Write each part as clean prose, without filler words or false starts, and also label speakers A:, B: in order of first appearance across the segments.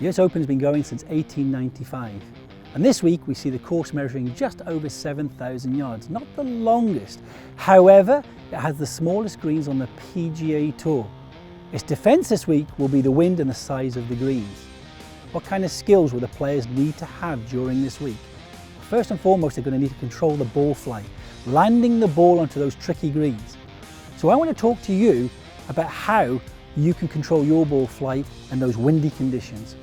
A: The US Open has been going since 1895, and this week we see the course measuring just over 7,000 yards, not the longest. However, it has the smallest greens on the PGA Tour. Its defence this week will be the wind and the size of the greens. What kind of skills will the players need to have during this week? First and foremost, they're going to need to control the ball flight, landing the ball onto those tricky greens. So I want to talk to you about how you can control your ball flight in those windy conditions.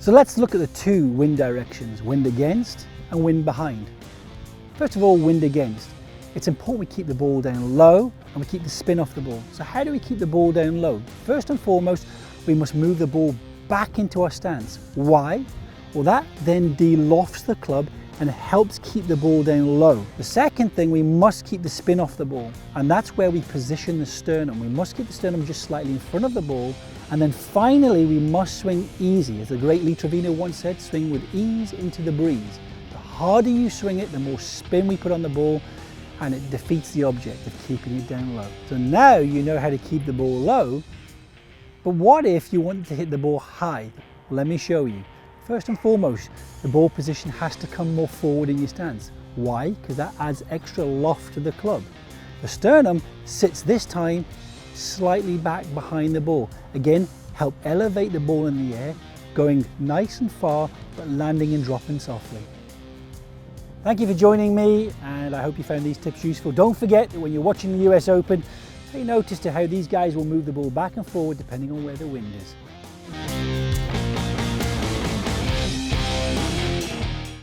A: So let's look at the two wind directions, wind against and wind behind. First of all, wind against. It's important we keep the ball down low and we keep the spin off the ball. So how do we keep the ball down low? First and foremost, we must move the ball back into our stance. Why? Well, that then de-lofts the club and helps keep the ball down low. The second thing, we must keep the spin off the ball, and that's where we position the sternum. We must keep the sternum just slightly in front of the ball, and then finally we must swing easy. As the great Lee Trevino once said, swing with ease into the breeze. The harder you swing it, the more spin we put on the ball, and it defeats the object of keeping it down low. So now you know how to keep the ball low, but what if you wanted to hit the ball high? Well, let me show you. First and foremost, the ball position has to come more forward in your stance. Why? Because that adds extra loft to the club. The sternum sits this time slightly back behind the ball. Again, help elevate the ball in the air, going nice and far, but landing and dropping softly. Thank you for joining me, and I hope you found these tips useful. Don't forget that when you're watching the US Open, pay notice to how these guys will move the ball back and forward depending on where the wind is.